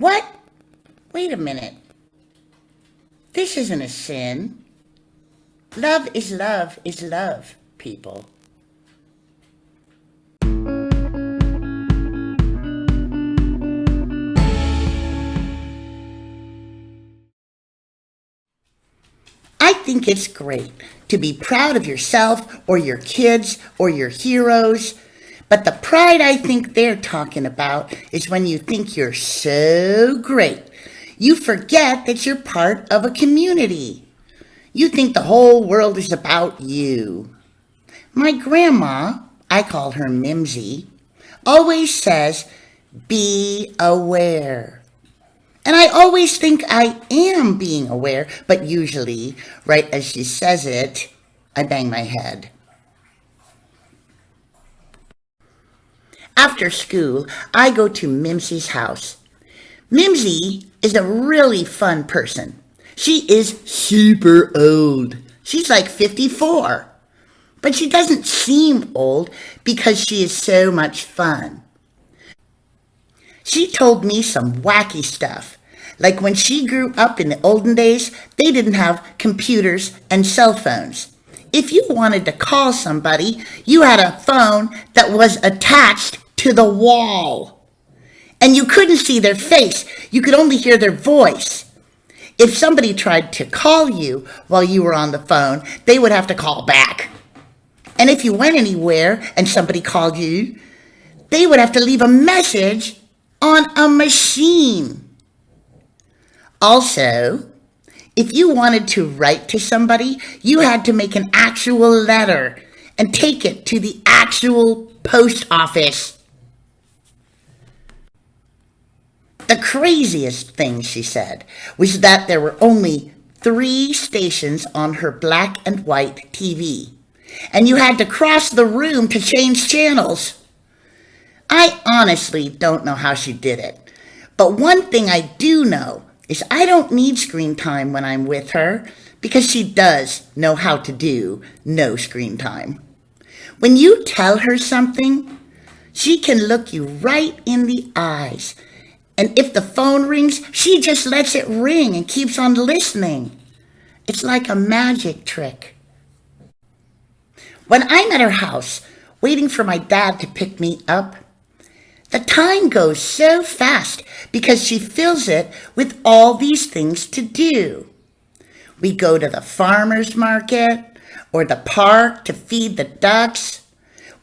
What? Wait a minute. This isn't a sin. Love is love is love, people. I think it's great to be proud of yourself or your kids or your heroes. But the pride I think they're talking about is when you think you're so great. You forget that you're part of a community. You think the whole world is about you. My grandma, I call her Mimsy, always says, be aware. And I always think I am being aware, but usually, right as she says it, I bang my head. After school, I go to Mimsy's house. Mimsy is a really fun person. She is super old. She's like 54. But she doesn't seem old because she is so much fun. She told me some wacky stuff. Like when she grew up in the olden days, they didn't have computers and cell phones. If you wanted to call somebody, you had a phone that was attached to the wall. And you couldn't see their face. You could only hear their voice. If somebody tried to call you while you were on the phone, they would have to call back. And if you went anywhere and somebody called you, they would have to leave a message on a machine. Also, if you wanted to write to somebody, you had to make an actual letter and take it to the actual post office. The craziest thing, she said, was that there were only 3 stations on her black and white TV, and you had to cross the room to change channels. I honestly don't know how she did it, but one thing I do know is I don't need screen time when I'm with her because she does know how to do no screen time. When you tell her something, she can look you right in the eyes. And if the phone rings, she just lets it ring and keeps on listening. It's like a magic trick. When I'm at her house, waiting for my dad to pick me up, the time goes so fast because she fills it with all these things to do. We go to the farmer's market or the park to feed the ducks.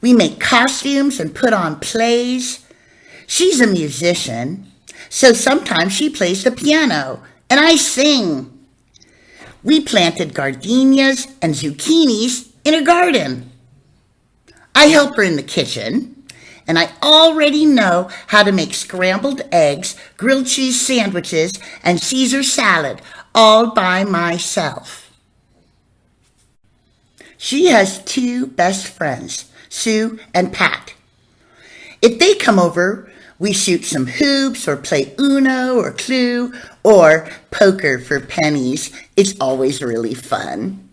We make costumes and put on plays. She's a musician, so sometimes she plays the piano and I sing. We planted gardenias and zucchinis in her garden. I help her in the kitchen, and I already know how to make scrambled eggs, grilled cheese sandwiches, and Caesar salad all by myself. She has 2 best friends, Sue and Pat. If they come over, we shoot some hoops or play Uno or Clue or poker for pennies. It's always really fun.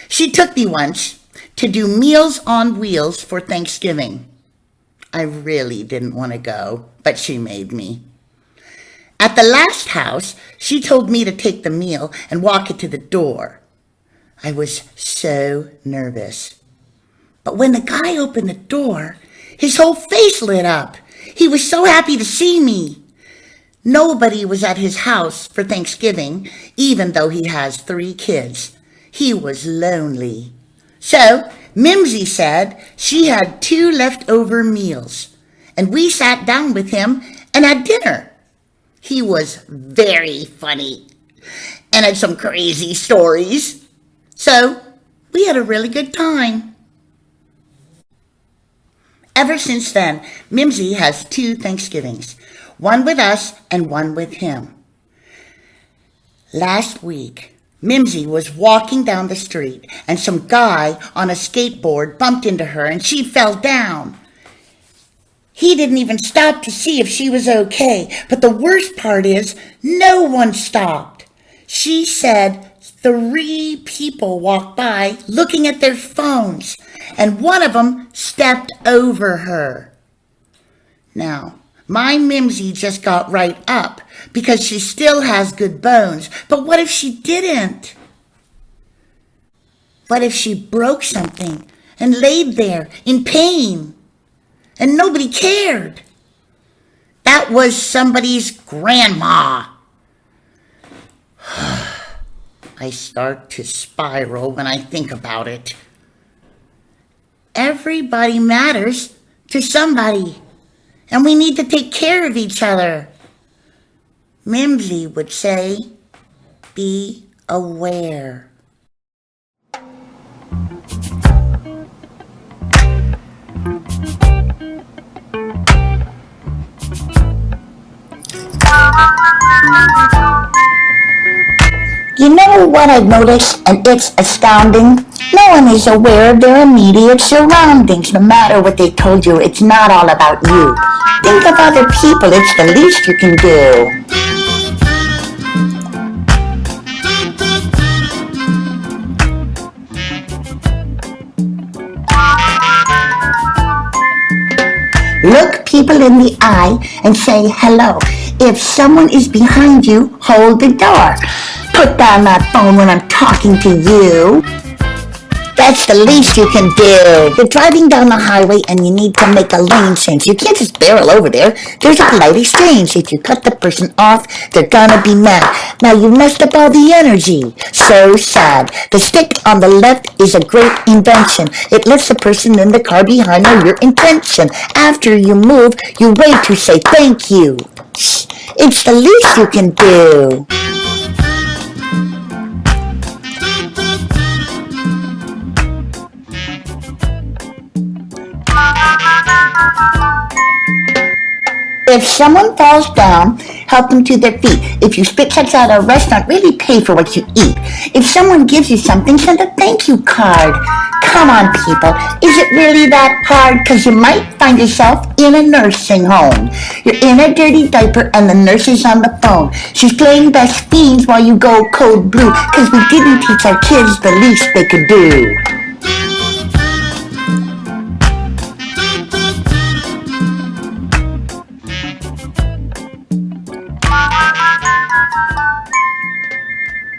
She took me once to do Meals on Wheels for Thanksgiving. I really didn't want to go, but she made me. At the last house, she told me to take the meal and walk it to the door. I was so nervous. But when the guy opened the door, his whole face lit up. He was so happy to see me. Nobody was at his house for Thanksgiving, even though he has 3 kids. He was lonely. So Mimsy said she had 2 leftover meals, and we sat down with him and had dinner. He was very funny and had some crazy stories. So we had a really good time. Ever since then, Mimsy has 2 Thanksgivings, one with us and one with him. Last week, Mimsy was walking down the street and some guy on a skateboard bumped into her and she fell down. He didn't even stop to see if she was okay, but the worst part is no one stopped. She said 3 people walked by looking at their phones, and one of them stepped over her. Now, My Mimsy just got right up because she still has good bones. But what if she didn't? What if she broke something and laid there in pain and nobody cared? That was somebody's grandma. I start to spiral when I think about it. Everybody matters to somebody, and we need to take care of each other. Mimsy would say, be aware. You know what I've noticed, and it's astounding? No one is aware of their immediate surroundings. No matter what they told you, it's not all about you. Think of other people. It's the least you can do. Look people in the eye and say hello. If someone is behind you, hold the door. Put down that phone when I'm talking to you. That's the least you can do. You're driving down the highway and you need to make a lane change. You can't just barrel over there. There's a polite exchange. If you cut the person off, they're gonna be mad. Now you messed up all the energy. So sad. The stick on the left is a great invention. It lets the person in the car behind know your intention. After you move, you wait to say thank you. It's the least you can do. If someone falls down, help them to their feet. If you spit checks out at a restaurant, really pay for what you eat. If someone gives you something, send a thank you card. Come on, people. Is it really that hard? Because you might find yourself in a nursing home. You're in a dirty diaper and the nurse is on the phone. She's playing best fiends while you go code blue. Because we didn't teach our kids the least they could do.